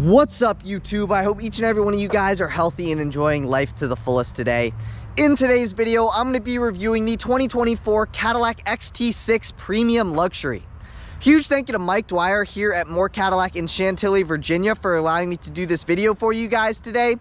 What's up, YouTube? I hope each and every one of you guys are healthy and enjoying life to the fullest today. In today's video, I'm going to be reviewing the 2024 Cadillac XT6 Premium Luxury. Huge thank you to Mike.Dwyer here at More Cadillac in Chantilly, Virginia for allowing me to do this video for you guys today.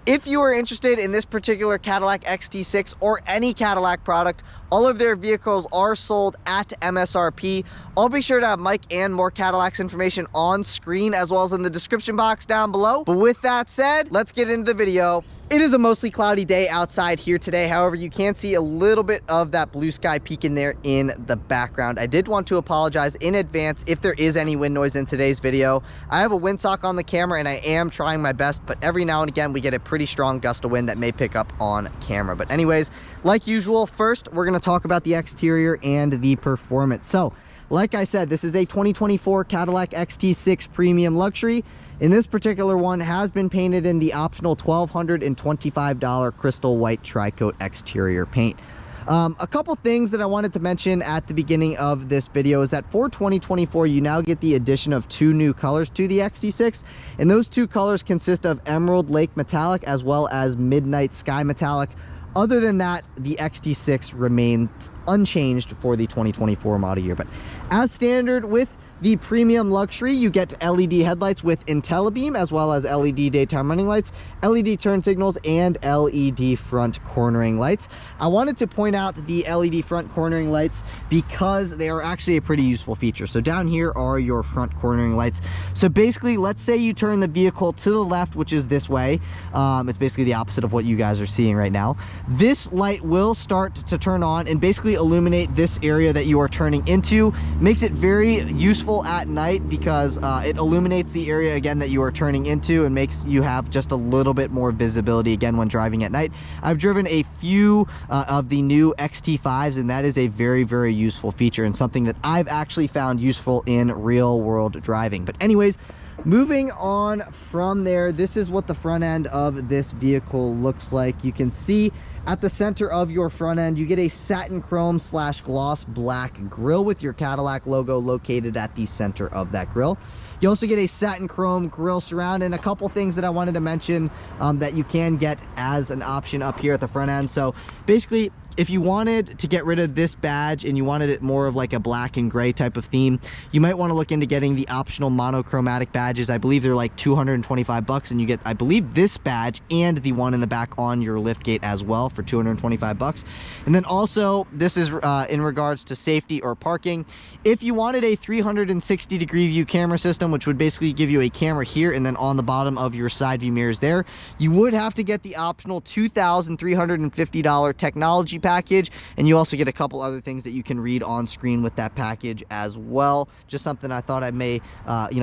If you are interested in this particular Cadillac XT6 or any Cadillac product, all of their vehicles are sold at MSRP. I'll be sure to have Mike and More Cadillac's information on screen as well as in the description box down below. But with that said, let's get into the video. It is a mostly cloudy day outside here today. However, you can see a little bit of that blue sky peeking there in the background. I did want to apologize in advance if there is any wind noise in today's video. I have a windsock on the camera and I am trying my best, but every now and again we get a pretty strong gust of wind that may pick up on camera. But anyways, like usual, first we're going to talk about the exterior and the performance. So like I said, this is a 2024 Cadillac XT6 Premium Luxury. And this particular one has been painted in the optional $1,225 crystal white tri-coat exterior paint. A couple things that I wanted to mention at the beginning of this video is that for 2024, you now get the addition of two new colors to the XT6. And those two colors consist of Emerald Lake Metallic as well as Midnight Sky Metallic. Other than that, the XT6 remains unchanged for the 2024 model year. But as standard with the Premium Luxury, you get LED headlights with IntelliBeam as well as LED daytime running lights, LED turn signals, and LED front cornering lights. I wanted to point out the LED front cornering lights because they are actually a pretty useful feature. So down here are your front cornering lights. So basically, let's say you turn the vehicle to the left, which is this way. It's basically the opposite of what you guys are seeing right now. This light will start to turn on and basically illuminate this area that you are turning into. Makes it very useful at night because it illuminates the area again that you are turning into and makes you have just a little bit more visibility again when driving at night. I've driven a few of the new XT5s and that is a very useful feature and something that I've actually found useful in real world driving. But anyways, moving on from there, this is what the front end of this vehicle looks like. You can see at the center of your front end, you get a satin chrome / gloss black grille with your Cadillac logo located at the center of that grille. You also get a satin chrome grille surround and a couple things that I wanted to mention that you can get as an option up here at the front end. So basically, if you wanted to get rid of this badge and you wanted it more of like a black and gray type of theme, you might want to look into getting the optional monochromatic badges. I believe they're like 225 bucks and you get, I believe, this badge and the one in the back on your liftgate as well for 225 bucks. And then also, this is in regards to safety or parking. If you wanted a 360 degree view camera system, which would basically give you a camera here and then on the bottom of your side view mirrors there, you would have to get the optional $2,350 technology package, and you also get a couple other things that you can read on screen with that package as well. Just something I thought I may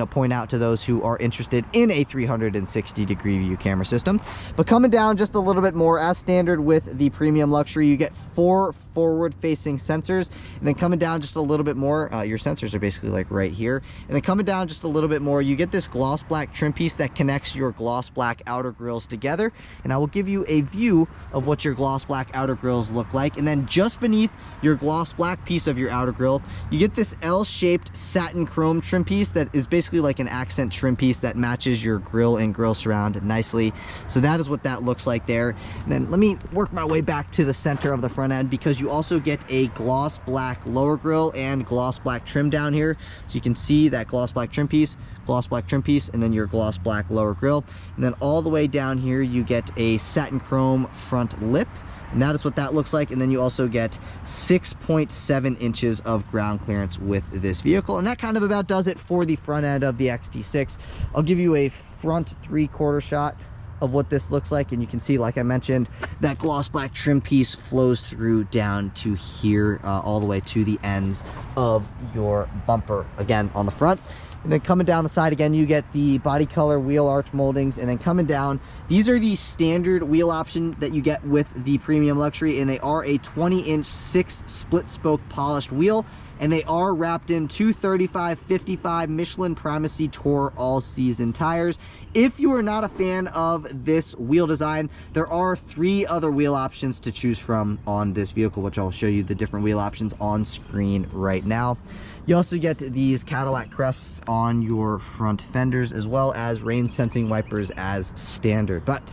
point out to those who are interested in a 360 degree view camera system. But coming down just a little bit more, as standard with the Premium Luxury, you get 4 forward facing sensors, and then coming down just a little bit more, your sensors are basically like right here, and then coming down just a little bit more, you get this gloss black trim piece that connects your gloss black outer grills together, and I will give you a view of what your gloss black outer grills look like. And then just beneath your gloss black piece of your outer grill, you get this L-shaped satin chrome trim piece that is basically like an accent trim piece that matches your grill and grill surround nicely. So that is what that looks like there. And then let me work my way back to the center of the front end, because you also get a gloss black lower grill and gloss black trim down here. So you can see that gloss black trim piece, and then your gloss black lower grill. And then all the way down here, you get a satin chrome front lip. And that is what that looks like. And then you also get 6.7 inches of ground clearance with this vehicle. And that kind of about does it for the front end of the XT6. I'll give you a front 3/4 shot of what this looks like, and you can see, like I mentioned, that gloss black trim piece flows through down to here, all the way to the ends of your bumper again on the front. And then coming down the side again, you get the body color wheel arch moldings. And then coming down, these are the standard wheel option that you get with the Premium Luxury, and they are a 20-inch 6 split spoke polished wheel, and they are wrapped in 235/55 Michelin Primacy Tour all-season tires. If you are not a fan of this wheel design, there are 3 other wheel options to choose from on this vehicle, which I'll show you the different wheel options on screen right now. You also get these Cadillac crests on your front fenders, as well as rain sensing wipers as standard. But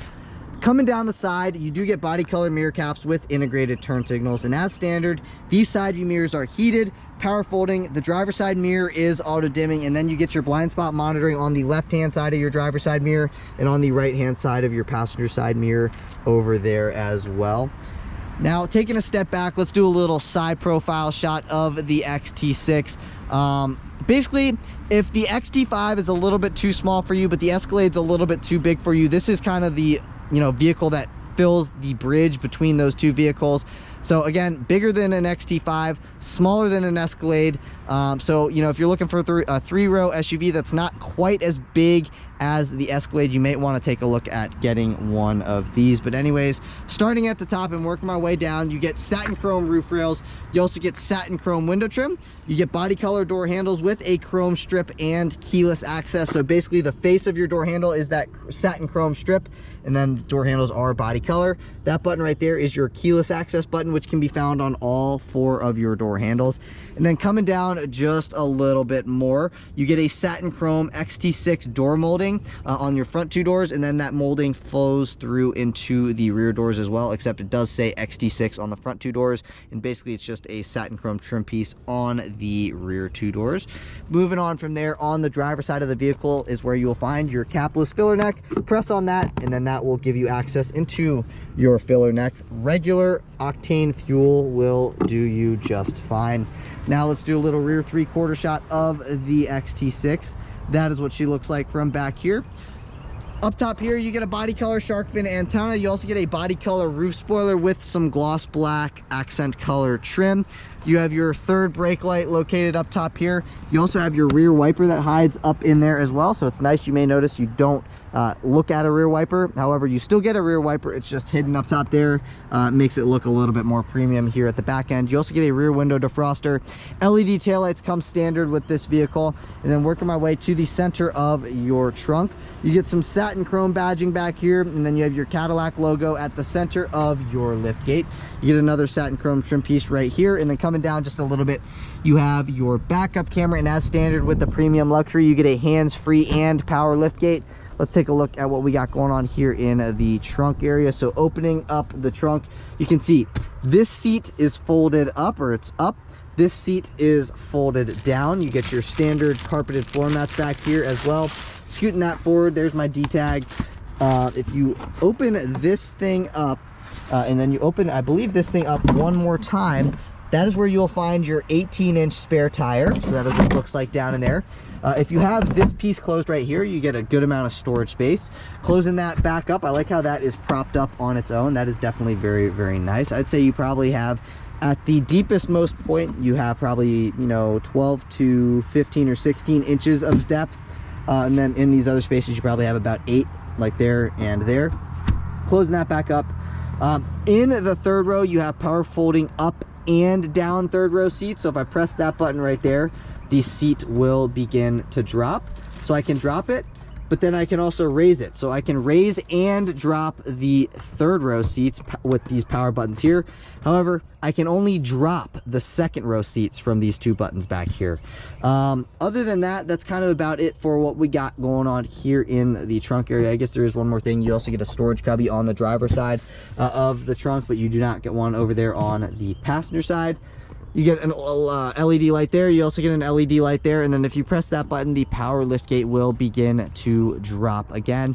coming down the side, you do get body color mirror caps with integrated turn signals, and as standard, these side view mirrors are heated, power folding. The driver's side mirror is auto dimming, and then you get your blind spot monitoring on the left hand side of your driver's side mirror and on the right hand side of your passenger side mirror over there as well. Now, taking a step back, let's do a little side profile shot of the XT6. Basically, if the XT5 is a little bit too small for you, but the Escalade's a little bit too big for you, this is kind of the vehicle that fills the bridge between those two vehicles. So again, bigger than an XT5, smaller than an Escalade. So if you're looking for a three-row SUV that's not quite as big as the Escalade, you may want to take a look at getting one of these. But anyways, starting at the top and working my way down, you get satin chrome roof rails. You also get satin chrome window trim. You get body color door handles with a chrome strip and keyless access. So basically the face of your door handle is that satin chrome strip, and then the door handles are body color. That button right there is your keyless access button, which can be found on all 4 of your door handles. And then coming down just a little bit more, you get a satin chrome XT6 door molding on your front 2 doors, and then that molding flows through into the rear doors as well, except it does say XT6 on the front 2 doors, and basically it's just a satin chrome trim piece on the rear 2 doors. Moving on from there, on the driver's side of the vehicle is where you will find your capless filler neck. Press on that, and then that will give you access into your filler neck. Regular octane fuel will do you just fine. Now let's do a little rear 3/4 shot of the XT6. That is what she looks like from back here. Up top here, you get a body color shark fin antenna. You also get a body color roof spoiler with some gloss black accent color trim. You have your third brake light located up top here. You also have your rear wiper that hides up in there as well, so it's nice. You may notice you don't look at a rear wiper. However, you still get a rear wiper. It's just hidden up top there. Makes it look a little bit more premium here at the back end. You also get a rear window defroster. LED taillights come standard with this vehicle. And then working my way to the center of your trunk, you get some satin chrome badging back here, and then you have your Cadillac logo at the center of your lift gate. You get another satin chrome trim piece right here, and then coming down just a little bit, you have your backup camera, and as standard with the premium luxury, you get a hands-free and power lift gate. Let's take a look at what we got going on here in the trunk area. So opening up the trunk, you can see this seat is folded up, or it's up. This seat is folded down. You get your standard carpeted floor mats back here as well. Scooting that forward, there's my D-tag. If you open this thing up, and then you open, I believe, this thing up one more time, that is where you'll find your 18-inch spare tire. So that is what it looks like down in there. If you have this piece closed right here, you get a good amount of storage space. Closing that back up, I like how that is propped up on its own. That is definitely very, very nice. I'd say you probably have, at the deepest most point, you have probably 12 to 15 or 16 inches of depth, and then in these other spaces you probably have about 8, like there and there. Closing that back up, in the third row you have power folding up and down third row seats. So if I press that button right there, the seat will begin to drop. So I can drop it, but then I can also raise it. So I can raise and drop the third row seats with these power buttons here. However, I can only drop the second row seats from these 2 buttons back here. Other than that, that's kind of about it for what we got going on here in the trunk area. I guess there is one more thing. You also get a storage cubby on the driver's side of the trunk, but you do not get one over there on the passenger side. You get an LED light there. You also get an LED light there, and then if you press that button, the power lift gate will begin to drop again.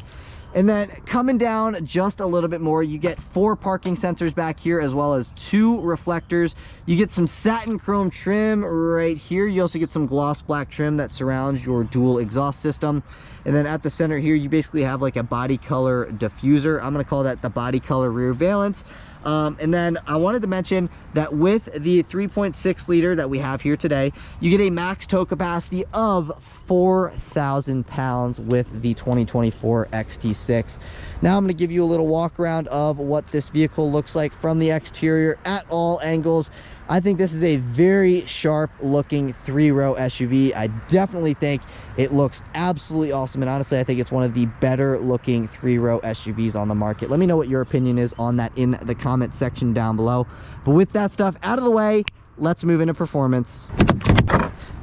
And then coming down just a little bit more, you get 4 parking sensors back here, as well as 2 reflectors. You get some satin chrome trim right here. You also get some gloss black trim that surrounds your dual exhaust system. And then at the center here, you basically have like a body color diffuser. I'm going to call that the body color rear valance. And then I wanted to mention that with the 3.6 liter that we have here today, you get a max tow capacity of 4,000 pounds with the 2024 XT6. Now I'm going to give you a little walk around of what this vehicle looks like from the exterior at all angles. I think this is a very sharp looking 3-row SUV. I definitely think it looks absolutely awesome, and honestly I think it's one of the better looking 3-row SUVs on the market. Let me know what your opinion is on that in the comment section down below. But with that stuff out of the way, let's move into performance.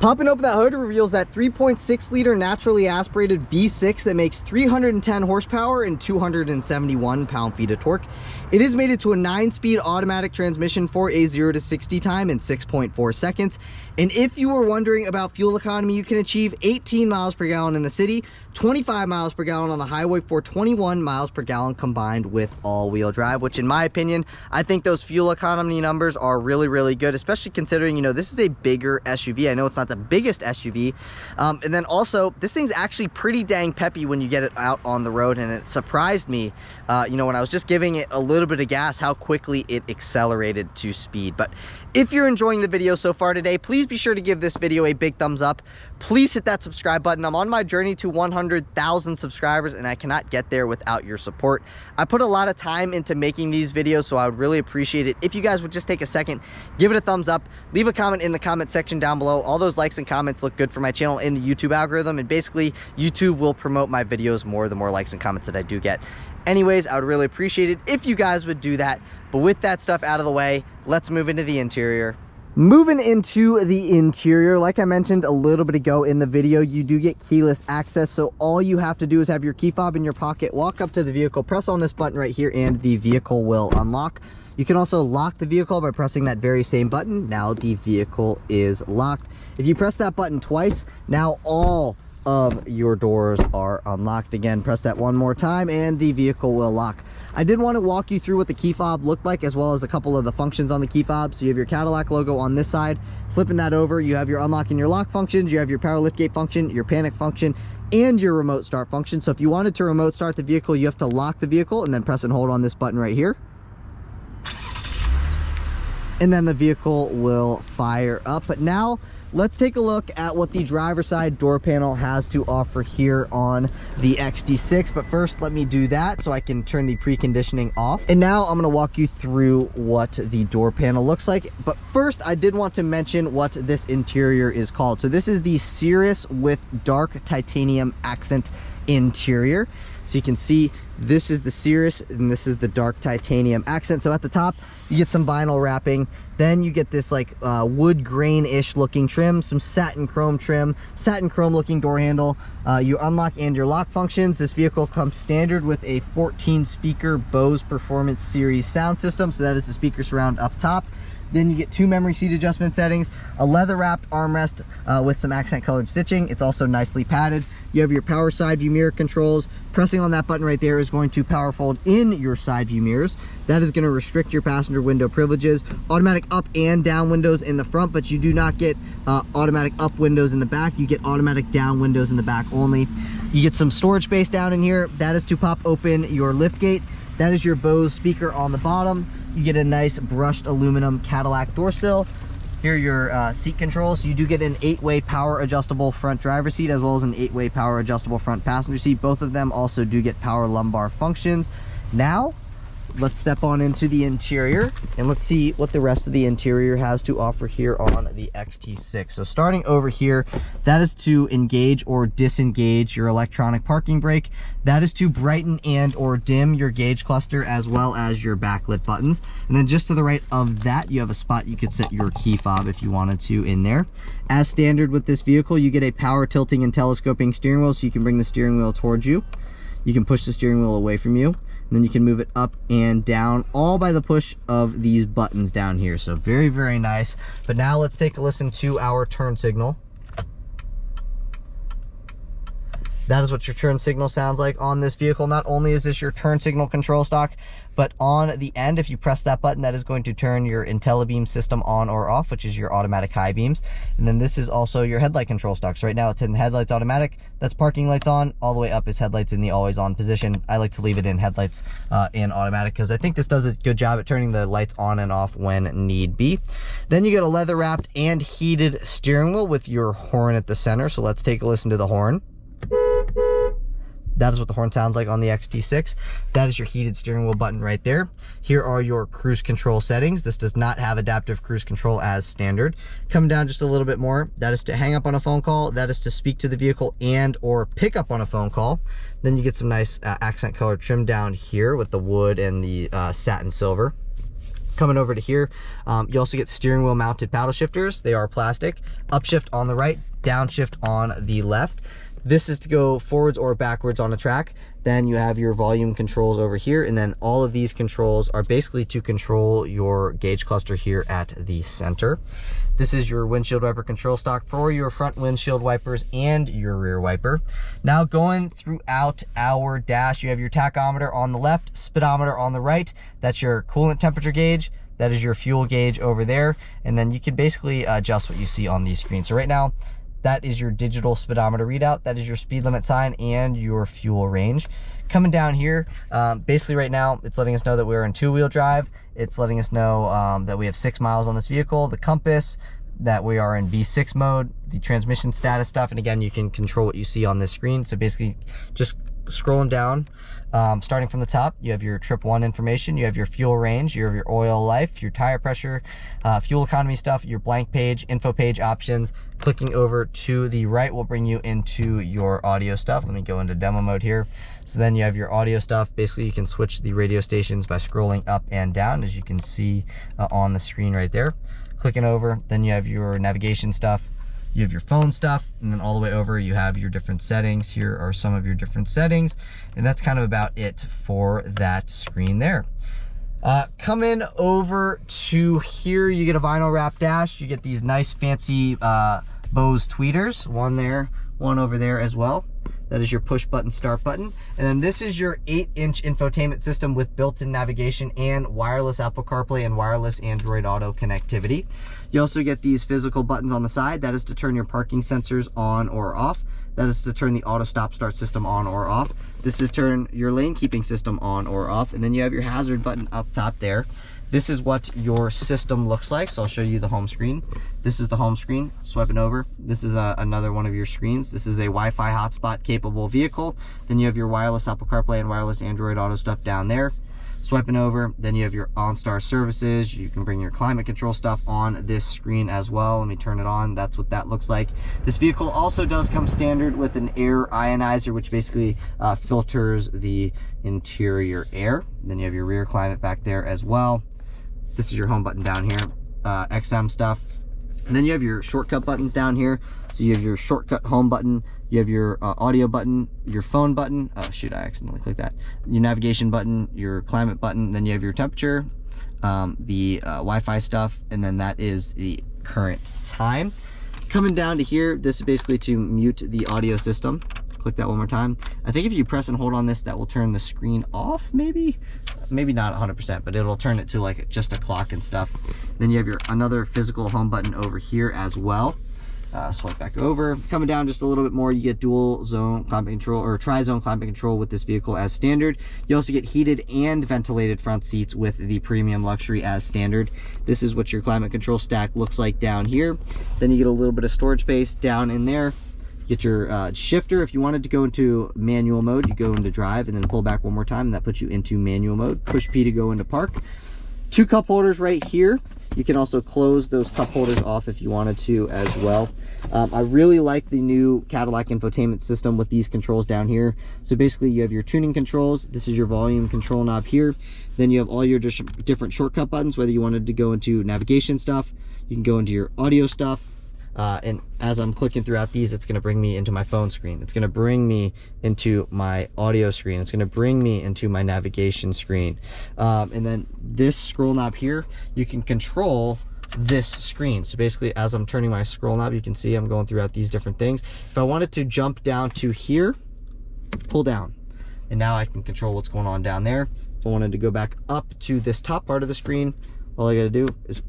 Popping open that hood reveals that 3.6 liter naturally aspirated V6 that makes 310 horsepower and 271 pound-feet of torque. It is mated to a 9-speed automatic transmission for a 0 to 60 time in 6.4 seconds. And if you were wondering about fuel economy, you can achieve 18 miles per gallon in the city, 25 miles per gallon on the highway for 21 miles per gallon combined with all-wheel drive, which in my opinion, I think those fuel economy numbers are really, really good, especially considering, you know, this is a bigger SUV. I know it's not the biggest SUV. And then also, this thing's actually pretty dang peppy when you get it out on the road, and it surprised me, you know, when I was just giving it a little bit of gas, how quickly it accelerated to speed. But if you're enjoying the video so far today, please be sure to give this video a big thumbs up. Please hit that subscribe button. I'm on my journey to 100,000 subscribers, and I cannot get there without your support. I put a lot of time into making these videos, so I would really appreciate it if you guys would just take a second, give it a thumbs up, leave a comment in the comment section down below. All those likes and comments look good for my channel in the YouTube algorithm, and basically YouTube will promote my videos more the more likes and comments that I do get. Anyways, I would really appreciate it if you guys would do that. But with that stuff out of the way, let's move into the interior. Moving into the interior, like I mentioned a little bit ago in the video, you do get keyless access. So all you have to do is have your key fob in your pocket, walk up to the vehicle, press on this button right here, and the vehicle will unlock. You can also lock the vehicle by pressing that very same button. Now the vehicle is locked. If you press that button twice, now all of your doors are unlocked. Again, press that one more time and the vehicle will lock. I did want to walk you through what the key fob looked like, as well as a couple of the functions on the key fob. So you have your Cadillac logo on this side. Flipping that over, you have your unlock and your lock functions, you have your power liftgate function, your panic function, and your remote start function. So if you wanted to remote start the vehicle, you have to lock the vehicle and then press and hold on this button right here. And then the vehicle will fire up. But now let's take a look at what the driver's side door panel has to offer here on the XT6. But first, let me do that so I can turn the preconditioning off. And now I'm going to walk you through what the door panel looks like. But first, I did want to mention what this interior is called. So this is the Cirrus with dark titanium accent interior. So you can see this is the Cirrus and this is the dark titanium accent. So at the top you get some vinyl wrapping, then you get this like wood grain-ish looking trim, some satin chrome trim, satin chrome looking door handle, you unlock and your lock functions. This vehicle comes standard with a 14 speaker Bose Performance Series sound system, so that is the speaker surround up top. Then you get 2 memory seat adjustment settings, a leather wrapped armrest with some accent colored stitching. It's also nicely padded. You have your power side view mirror controls. Pressing on that button right there is going to power fold in your side view mirrors. That is going to restrict your passenger window privileges. Automatic up and down windows in the front, but you do not get automatic up windows in the back. You get automatic down windows in the back only. You get some storage space down in here. That is to pop open your lift gate. That is your Bose speaker on the bottom. You get a nice brushed aluminum Cadillac door sill. Here are your seat controls. So you do get an 8-way power adjustable front driver's seat, as well as an 8-way power adjustable front passenger seat. Both of them also do get power lumbar functions. Now let's step on into the interior and let's see what the rest of the interior has to offer here on the XT6. So starting over here, that is to engage or disengage your electronic parking brake. That is to brighten and or dim your gauge cluster, as well as your backlit buttons. And then just to the right of that, you have a spot you could set your key fob if you wanted to in there. As standard with this vehicle, you get a power tilting and telescoping steering wheel, so you can bring the steering wheel towards you. You can push the steering wheel away from you, and then you can move it up and down, all by the push of these buttons down here. So very, very nice. But now let's take a listen to our turn signal. That is what your turn signal sounds like on this vehicle. Not only is this your turn signal control stock, but on the end, if you press that button, that is going to turn your IntelliBeam system on or off, which is your automatic high beams. And then this is also your headlight control stock. So right now it's in headlights automatic. That's parking lights on. All the way up is headlights in the always on position. I like to leave it in headlights in automatic, because I think this does a good job at turning the lights on and off when need be. Then you get a leather wrapped and heated steering wheel with your horn at the center. So let's take a listen to the horn. That is what the horn sounds like on the XT6. That is your heated steering wheel button right there. Here are your cruise control settings. This does not have adaptive cruise control as standard. Coming down just a little bit more, that is to hang up on a phone call. That is to speak to the vehicle and or pick up on a phone call. Then you get some nice accent color trim down here with the wood and the satin silver. Coming over to here, you also get steering wheel mounted paddle shifters. They are plastic. Upshift on the right, downshift on the left. This is to go forwards or backwards on the track. Then you have your volume controls over here, and then all of these controls are basically to control your gauge cluster here at the center. This is your windshield wiper control stock for your front windshield wipers and your rear wiper. Now going throughout our dash, you have your tachometer on the left, speedometer on the right. That's your coolant temperature gauge. That is your fuel gauge over there. And then you can basically adjust what you see on these screens. So right now, that is your digital speedometer readout. That is your speed limit sign and your fuel range. Coming down here, basically right now, it's letting us know that we're in 2-wheel drive. It's letting us know that we have 6 miles on this vehicle. The compass, that we are in V6 mode, the transmission status stuff. And again, you can control what you see on this screen. So basically just scrolling down, starting from the top, you have your trip 1 information, you have your fuel range, you have your oil life, your tire pressure, fuel economy stuff, your blank page, info page options. Clicking over to the right will bring you into your audio stuff. Let me go into demo mode here. So then you have your audio stuff. Basically, you can switch the radio stations by scrolling up and down, as you can see on the screen right there. Clicking over, then you have your navigation stuff, you have your phone stuff, and then all the way over you have your different settings. Here are some of your different settings, and that's kind of about it for that screen there. Coming over to here, you get a vinyl wrap dash. You get these nice fancy Bose tweeters, one there, one over there as well. That is your push button start button. And then this is your 8-inch infotainment system with built-in navigation and wireless Apple CarPlay and wireless Android Auto connectivity. You also get these physical buttons on the side. That is to turn your parking sensors on or off. That is to turn the auto stop start system on or off. This is turn your lane keeping system on or off. And then you have your hazard button up top there. This is what your system looks like. So I'll show you the home screen. This is the home screen, swiping over. This is another one of your screens. This is a Wi-Fi hotspot capable vehicle. Then you have your wireless Apple CarPlay and wireless Android Auto stuff down there. Swiping over, then you have your OnStar services. You can bring your climate control stuff on this screen as well. Let me turn it on. That's what that looks like. This vehicle also does come standard with an air ionizer, which basically filters the interior air. Then you have your rear climate back there as well. This is your home button down here, XM stuff. And then you have your shortcut buttons down here. So you have your shortcut home button, you have your audio button, your phone button. Oh shoot, I accidentally clicked that. Your navigation button, your climate button, then you have your temperature, the Wi-Fi stuff, and then that is the current time. Coming down to here, this is basically to mute the audio system. Click that one more time. I think if you press and hold on this, that will turn the screen off, maybe not 100%, but it'll turn it to like just a clock and stuff. Then you have your another physical home button over here as well. Swipe back over. Coming down just a little bit more, you get dual zone climate control or tri-zone climate control with this vehicle as standard. You also get heated and ventilated front seats with the premium luxury as standard. This is what your climate control stack looks like down here. Then you get a little bit of storage space down in there. Get your shifter. If you wanted to go into manual mode, you go into drive and then pull back one more time, and that puts you into manual mode. Push P to go into park. 2 cup holders right here. You can also close those cup holders off if you wanted to as well. I really like the new Cadillac infotainment system with these controls down here. So basically you have your tuning controls. This is your volume control knob here. Then you have all your different shortcut buttons, whether you wanted to go into navigation stuff, you can go into your audio stuff. And as I'm clicking throughout these, it's going to bring me into my phone screen. It's going to bring me into my audio screen. It's going to bring me into my navigation screen. And then this scroll knob here, you can control this screen. So basically, as I'm turning my scroll knob, you can see I'm going throughout these different things. If I wanted to jump down to here, pull down. And now I can control what's going on down there. If I wanted to go back up to this top part of the screen, all I got to do is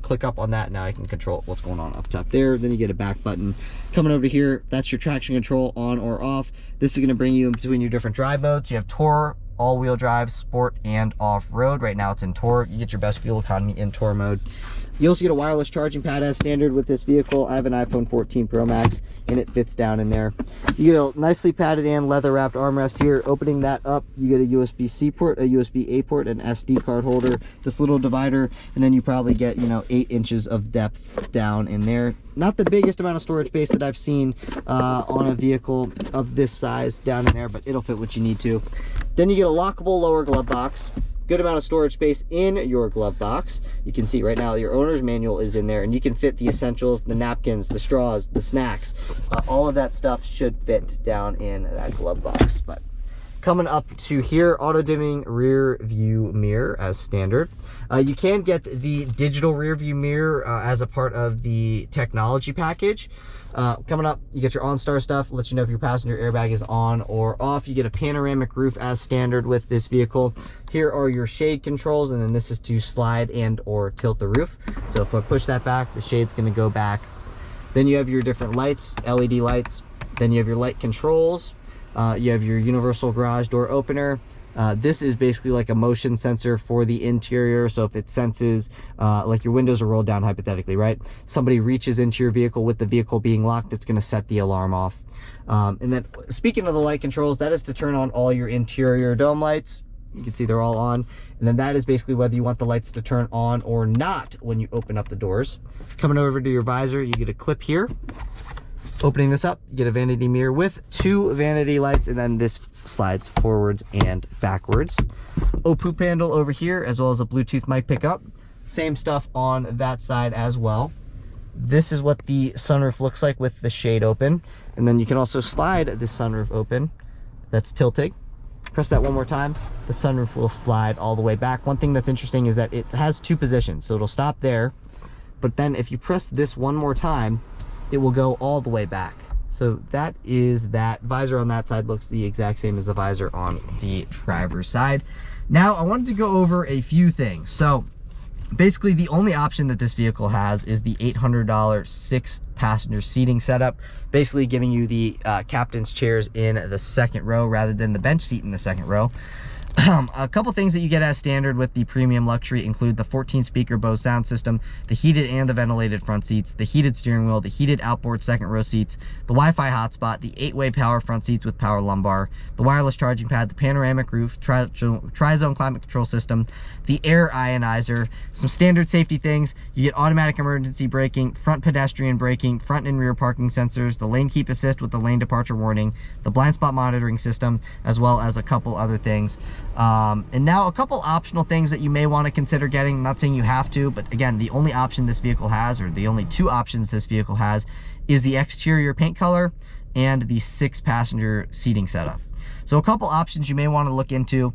click up on that. Now I can control what's going on up top there. Then you get a back button. Coming over to here, that's your traction control on or off. This is going to bring you in between your different drive modes. You have Tour, all-wheel drive, sport, and off-road. Right now it's in Tour. You get your best fuel economy in Tour mode. You also get a wireless charging pad as standard with this vehicle. I have an iPhone 14 Pro Max and it fits down in there. You get a nicely padded and leather wrapped armrest here. Opening that up, you get a USB-C port, a USB-A port, an SD card holder, this little divider, and then you probably get, 8 inches of depth down in there. Not the biggest amount of storage space that I've seen on a vehicle of this size down in there, but it'll fit what you need to. Then you get a lockable lower glove box. good amount of storage space in your glove box. You can see right now your owner's manual is in there, and you can fit the essentials, the napkins, the straws, the snacks. All of that stuff should fit down in that glove box. But coming up to here, auto dimming rear view mirror as standard. You can get the digital rear view mirror as a part of the technology package. Coming up, you get your OnStar stuff, lets you know if your passenger airbag is on or off. You get a panoramic roof as standard with this vehicle. Here are your shade controls, and then this is to slide and or tilt the roof. So if I push that back, the shade's gonna go back. Then you have your different lights, LED lights. Then you have your light controls. You have your universal garage door opener. This is basically like a motion sensor for the interior. So if it senses, like your windows are rolled down hypothetically, right? Somebody reaches into your vehicle with the vehicle being locked, it's gonna set the alarm off. And then speaking of the light controls, that is to turn on all your interior dome lights. You can see they're all on. And then that is basically whether you want the lights to turn on or not when you open up the doors. Coming over to your visor, you get a clip here. Opening this up, you get a vanity mirror with 2 vanity lights, and then this slides forwards and backwards. poop handle over here, as well as a Bluetooth mic pickup. Same stuff on that side as well. This is what the sunroof looks like with the shade open. And then you can also slide the sunroof open. That's tilting. Press that one more time, the sunroof will slide all the way back. One thing that's interesting is that it has 2 positions, so it'll stop there. But then if you press this one more time, it will go all the way back. So that is that. Visor on that side looks the exact same as the visor on the driver's side. Now I wanted to go over a few things. So basically the only option that this vehicle has is the $800 6-passenger seating setup, basically giving you the captain's chairs in the 2nd row rather than the bench seat in the 2nd row. A couple things that you get as standard with the premium luxury include the 14-speaker Bose sound system, the heated and the ventilated front seats, the heated steering wheel, the heated outboard 2nd row seats, the Wi-Fi hotspot, the 8-way power front seats with power lumbar, the wireless charging pad, the panoramic roof, tri-zone climate control system, the air ionizer, some standard safety things. You get automatic emergency braking, front pedestrian braking, front and rear parking sensors, the lane keep assist with the lane departure warning, the blind spot monitoring system, as well as a couple other things. And now a couple optional things that you may want to consider getting. I'm not saying you have to, but again, the only option this vehicle has, or the only 2 options this vehicle has, is the exterior paint color and the 6-passenger seating setup. So a couple options you may want to look into.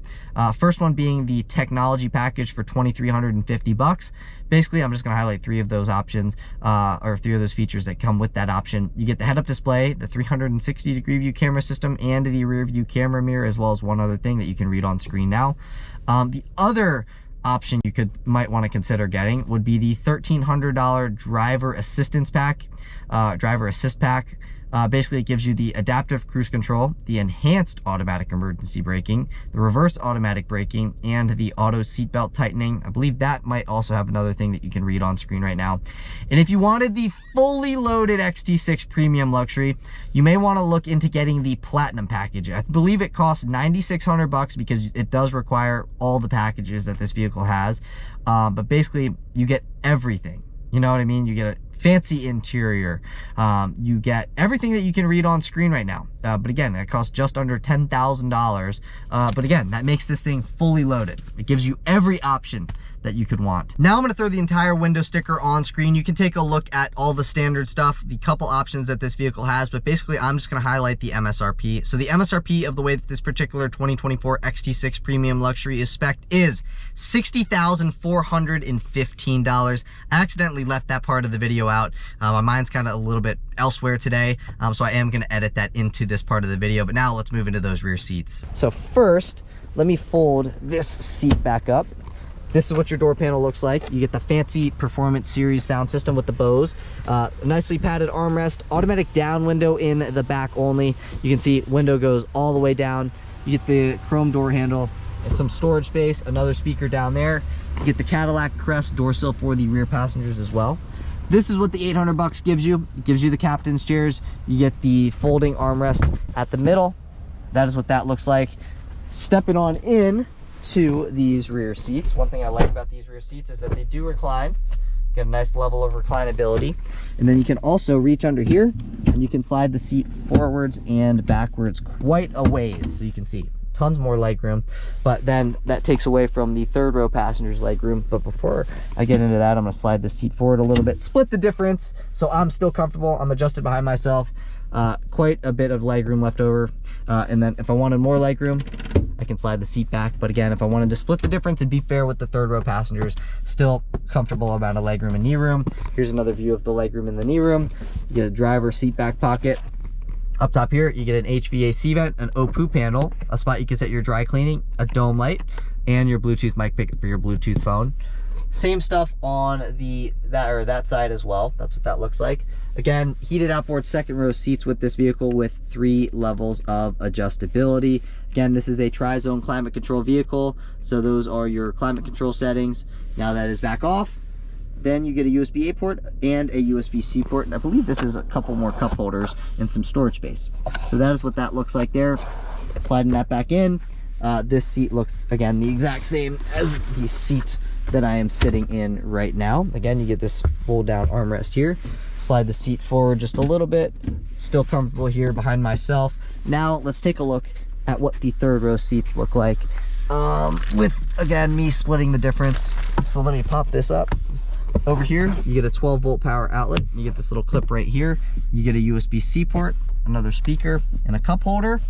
First one being the technology package for $2,350. Basically, I'm just going to highlight 3 of those options, or 3 of those features that come with that option. You get the head-up display, the 360-degree view camera system, and the rear view camera mirror, as well as one other thing that you can read on screen now. The other option you might want to consider getting would be the $1,300 driver assistance pack, driver assist pack. Basically, it gives you the adaptive cruise control, the enhanced automatic emergency braking, the reverse automatic braking, and the auto seatbelt tightening. I believe that might also have another thing that you can read on screen right now. And if you wanted the fully loaded XT6 Premium Luxury, you may want to look into getting the Platinum package. I believe it costs $9,600 because it does require all the packages that this vehicle has. But basically, you get everything. You know what I mean? You get a fancy interior. You get everything that you can read on screen right now. But again, it costs just under $10,000. But again, that makes this thing fully loaded. It gives you every option that you could want. Now I'm going to throw the entire window sticker on screen. You can take a look at all the standard stuff, the couple options that this vehicle has, but basically I'm just going to highlight the MSRP. So the MSRP of the way that this particular 2024 XT6 Premium Luxury is spec'd is $60,415. I accidentally left that part of the video out. My mind's kind of a little bit elsewhere today, so I am going to edit that into this part of the video. But now let's move into those rear seats. So first, let me fold this seat back up. This is what your door panel looks like. You get the fancy Performance Series sound system with the Bose. Nicely padded armrest, automatic down window in the back only. You can see window goes all the way down. You get the chrome door handle and some storage space, another speaker down there. You get the Cadillac Crest door sill for the rear passengers as well. This is what the $800 gives you. It gives you the captain's chairs. You get the folding armrest at the middle. That is what that looks like. Stepping on in to these rear seats. One thing I like about these rear seats is that they do recline. Get a nice level of reclinability. And then you can also reach under here and you can slide the seat forwards and backwards quite a ways. So you can see tons more legroom, but then that takes away from the third row passengers legroom. But before I get into that, I'm going to slide the seat forward a little bit, split the difference so I'm still comfortable. I'm adjusted behind myself. Quite a bit of legroom left over, and then if I wanted more legroom, I can slide the seat back. But again, if I wanted to split the difference and be fair with the third row passengers, still comfortable amount of legroom and knee room. Here's another view of the legroom in the knee room. You get a driver seat back pocket. Up top here, you get an HVAC vent, an OPU panel, a spot you can set your dry cleaning, a dome light, and your Bluetooth mic pickup for your Bluetooth phone. Same stuff on that side as well. That's what that looks like. Again, heated outboard second row seats with this vehicle with 3 levels of adjustability. Again, this is a tri-zone climate control vehicle, so those are your climate control settings. Now that is back off. Then you get a USB-A port and a USB-C port, and I believe this is a couple more cup holders and some storage space. So that is what that looks like there. Sliding that back in. This seat looks, again, the exact same as the seat that I am sitting in right now. Again, you get this fold down armrest here. Slide the seat forward just a little bit. Still comfortable here behind myself. Now let's take a look at what the third row seats look like, with, again, me splitting the difference. So let me pop this up. Over here, you get a 12-volt power outlet. You get this little clip right here. You get a USB-C port, another speaker, and a cup holder.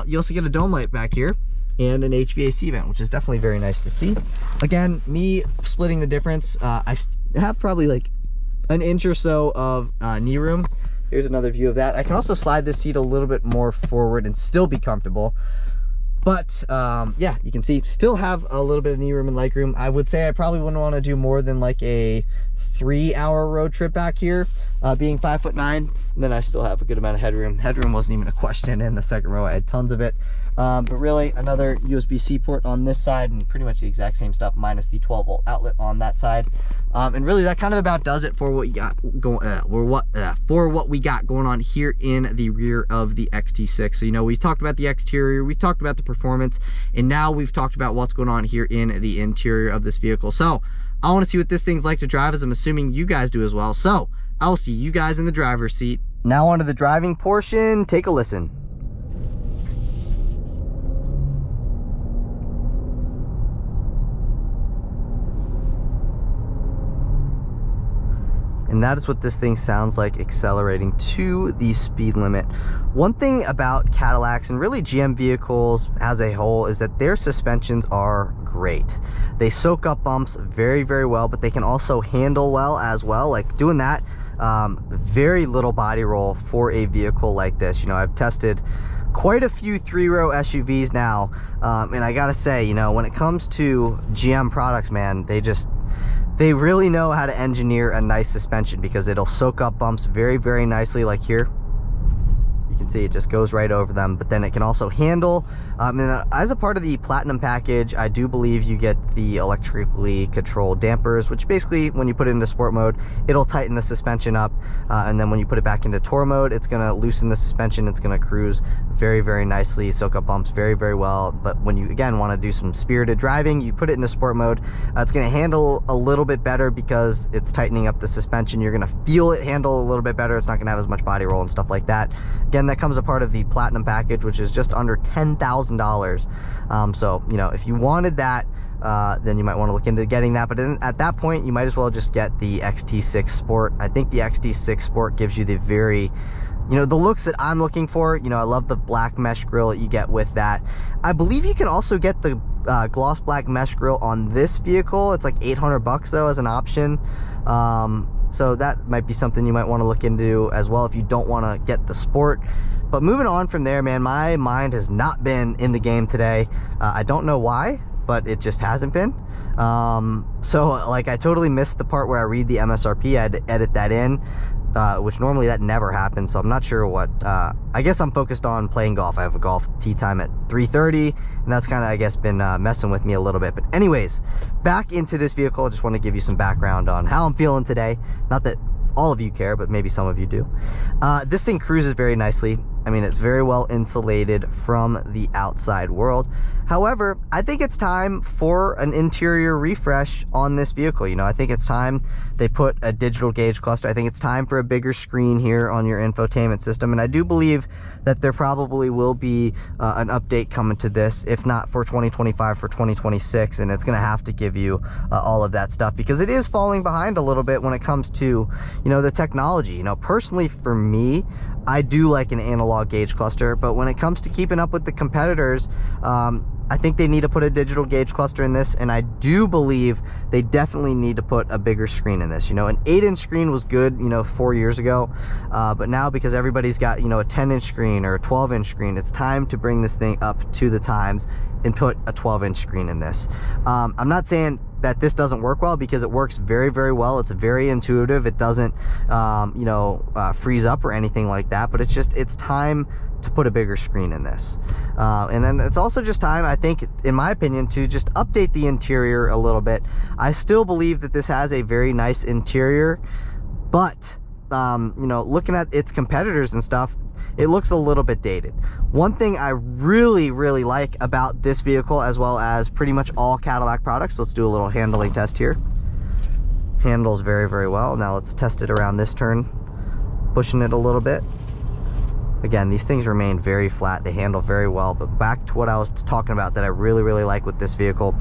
You also get a dome light back here and an HVAC vent, which is definitely very nice to see. Again, me splitting the difference, I have probably like an inch or so of knee room. Here's another view of that. I can also slide this seat a little bit more forward and still be comfortable. But yeah, you can see, still have a little bit of knee room and leg room. I would say I probably wouldn't want to do more than like a 3-hour road trip back here, being 5'9", and then I still have a good amount of headroom. Headroom wasn't even a question in the second row. I had tons of it. But really, another USB-C port on this side, and pretty much the exact same stuff minus the 12-volt outlet on that side. And really, that kind of about does it for what you got going. For what we got going on here in the rear of the XT6. So, you know, we talked about the exterior, we talked about the performance, and now we've talked about what's going on here in the interior of this vehicle. So I want to see what this thing's like to drive, as I'm assuming you guys do as well. So I'll see you guys in the driver's seat. Now onto the driving portion. Take a listen. And that is what this thing sounds like accelerating to the speed limit. One thing about Cadillacs and really GM vehicles as a whole is that their suspensions are great. They soak up bumps very, very well, but they can also handle well as well. Like doing that, very little body roll for a vehicle like this. You know, I've tested quite a few 3-row SUVs now, and I gotta say, you know, when it comes to GM products, man, they really know how to engineer a nice suspension, because it'll soak up bumps very, very nicely. Like here, you can see it just goes right over them, but then it can also handle. And as a part of the Platinum package, I do believe you get the electrically controlled dampers, which basically, when you put it into sport mode, it'll tighten the suspension up. And then when you put it back into tour mode, it's gonna loosen the suspension. It's gonna cruise very, very nicely, soak up bumps very, very well. But when you, again, wanna do some spirited driving, you put it into sport mode, it's gonna handle a little bit better because it's tightening up the suspension. You're gonna feel it handle a little bit better. It's not gonna have as much body roll and stuff like that. Again, that comes a part of the Platinum package, which is just under $10,000. So, you know, if you wanted that, then you might want to look into getting that. But at that point, you might as well just get the XT6 Sport. I think the XT6 Sport gives you the very, you know, the looks that I'm looking for. You know, I love the black mesh grille that you get with that. I believe you can also get the gloss black mesh grille on this vehicle. It's like $800 though as an option. So that might be something you might want to look into as well if you don't want to get the Sport. But moving on from there, man, my mind has not been in the game today. I don't know why, but it just hasn't been. So like, I totally missed the part where I read the MSRP. I had to edit that in, which normally that never happens. So I'm not sure what, I guess I'm focused on playing golf. I have a golf tee time at 3:30, and that's kind of, I guess, been messing with me a little bit. But anyways, back into this vehicle. I just want to give you some background on how I'm feeling today. Not that all of you care, but maybe some of you do. This thing cruises very nicely. I mean, it's very well insulated from the outside world. However, I think it's time for an interior refresh on this vehicle. You know, I think it's time they put a digital gauge cluster. I think it's time for a bigger screen here on your infotainment system. And I do believe that there probably will be an update coming to this, if not for 2025, for 2026. And it's going to have to give you all of that stuff, because it is falling behind a little bit when it comes to, you know, the technology. You know, personally for me, I do like an analog gauge cluster, but when it comes to keeping up with the competitors, I think they need to put a digital gauge cluster in this, and I do believe they definitely need to put a bigger screen in this. You know, an 8-inch screen was good, you know, 4 years ago, but now because everybody's got, you know, a 10-inch screen or a 12-inch screen, it's time to bring this thing up to the times and put a 12-inch screen in this. I'm not saying that this doesn't work well, because it works very, very well. It's very intuitive. It doesn't, you know, freeze up or anything like that, but it's time to put a bigger screen in this. And then it's also just time, I think, in my opinion, to just update the interior a little bit. I still believe that this has a very nice interior, but you know, looking at its competitors and stuff, it looks a little bit dated. One thing I really, really like about this vehicle, as well as pretty much all Cadillac products, let's do a little handling test here. Handles very, very well. Now let's test it around this turn, pushing it a little bit. Again, these things remain very flat. They handle very well. But back to what I was talking about that I really, really like with this vehicle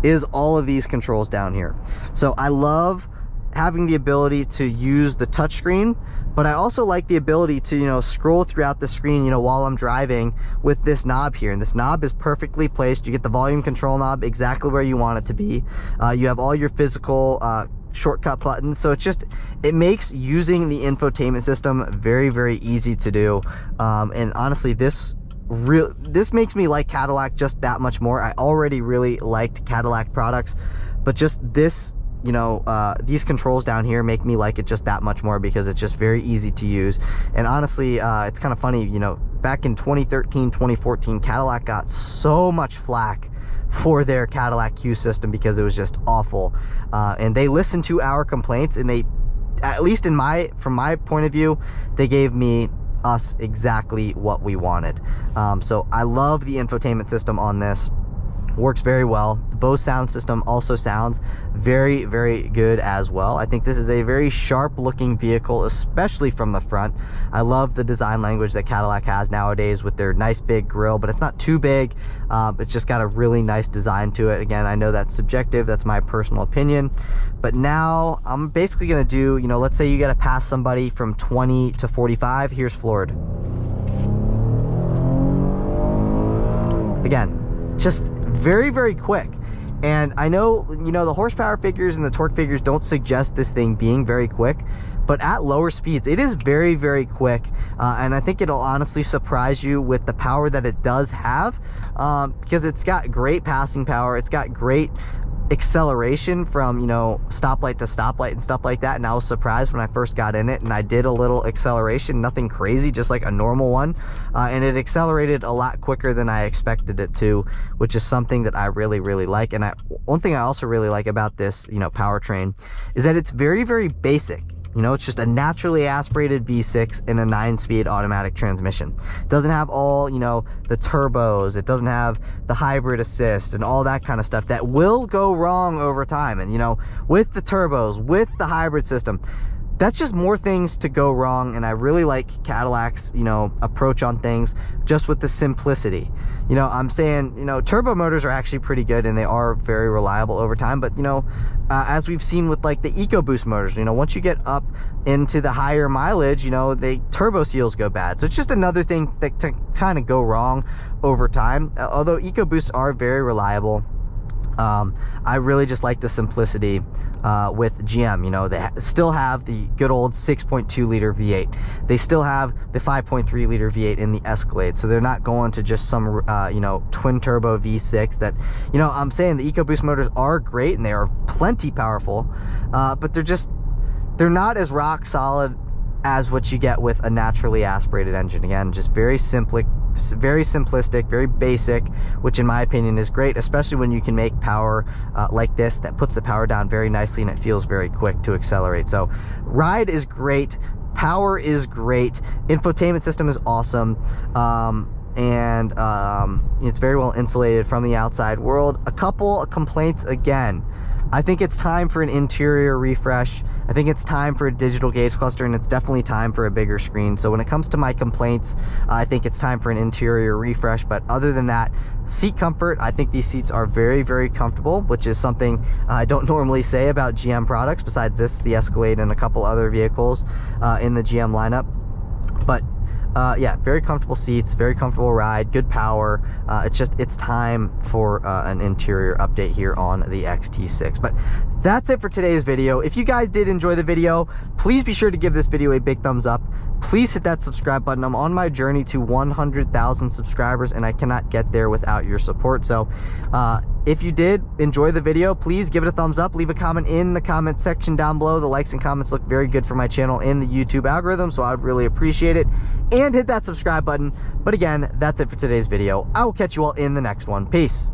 is all of these controls down here. So I love having the ability to use the touchscreen, but I also like the ability to, you know, scroll throughout the screen, you know, while I'm driving with this knob here. And this knob is perfectly placed. You get the volume control knob exactly where you want it to be. You have all your physical shortcut buttons, so it makes using the infotainment system very, very easy to do. And honestly, this makes me like Cadillac just that much more. I already really liked Cadillac products, but just this, you know, these controls down here make me like it just that much more, because it's just very easy to use. And honestly, it's kind of funny, you know, back in 2013, 2014, Cadillac got so much flack for their Cadillac Q system because it was just awful. And they listened to our complaints, and they, at least from my point of view, they gave us exactly what we wanted. So I love the infotainment system on this. Works very well. The Bose sound system also sounds very, very good as well. I think this is a very sharp looking vehicle, especially from the front. I love the design language that Cadillac has nowadays with their nice big grille, but it's not too big. It's just got a really nice design to it. Again, I know that's subjective, that's my personal opinion, but now I'm basically going to do, you know, let's say you got to pass somebody from 20 to 45. Here's floored. Again, just very, very quick. And I know, you know, the horsepower figures and the torque figures don't suggest this thing being very quick, but at lower speeds it is very, very quick. And I think it'll honestly surprise you with the power that it does have, because it's got great passing power, it's got great acceleration from, you know, stoplight to stoplight and stuff like that. And I was surprised when I first got in it and I did a little acceleration, nothing crazy, just like a normal one, and it accelerated a lot quicker than I expected it to, which is something that I really, really like. And one thing I also really like about this, you know, powertrain is that it's very, very basic. You know, it's just a naturally aspirated V6 in a 9-speed automatic transmission. It doesn't have all, you know, the turbos. It doesn't have the hybrid assist and all that kind of stuff that will go wrong over time. And, you know, with the turbos, with the hybrid system, that's just more things to go wrong. And I really like Cadillac's, you know, approach on things, just with the simplicity. You know, I'm saying, you know, turbo motors are actually pretty good and they are very reliable over time, but, you know, as we've seen with like the EcoBoost motors, you know, once you get up into the higher mileage, you know, the turbo seals go bad. So it's just another thing that to kind of go wrong over time. Although EcoBoosts are very reliable, I really just like the simplicity with GM. You know, they still have the good old 6.2 liter V8. They still have the 5.3 liter V8 in the Escalade. So they're not going to just some, you know, twin turbo V6 that, you know, I'm saying the EcoBoost motors are great and they are plenty powerful, but they're not as rock solid as what you get with a naturally aspirated engine. Again, just very simplistic, very basic, which in my opinion is great, especially when you can make power like this that puts the power down very nicely and it feels very quick to accelerate. So ride is great. Power is great. Infotainment system is awesome. It's very well insulated from the outside world. A couple of complaints again. I think it's time for an interior refresh. I think it's time for a digital gauge cluster, and it's definitely time for a bigger screen. So when it comes to my complaints, I think it's time for an interior refresh. But other than that, seat comfort, I think these seats are very, very comfortable, which is something I don't normally say about GM products, besides this, the Escalade, and a couple other vehicles in the GM lineup. But yeah, very comfortable seats, very comfortable ride, good power. It's time for an interior update here on the XT6. But that's it for today's video. If you guys did enjoy the video, please be sure to give this video a big thumbs up. Please hit that subscribe button. I'm on my journey to 100,000 subscribers, and I cannot get there without your support. So if you did enjoy the video, please give it a thumbs up. Leave a comment in the comment section down below. The likes and comments look very good for my channel in the YouTube algorithm, so I would really appreciate it. And hit that subscribe button. But again, that's it for today's video. I will catch you all in the next one. Peace.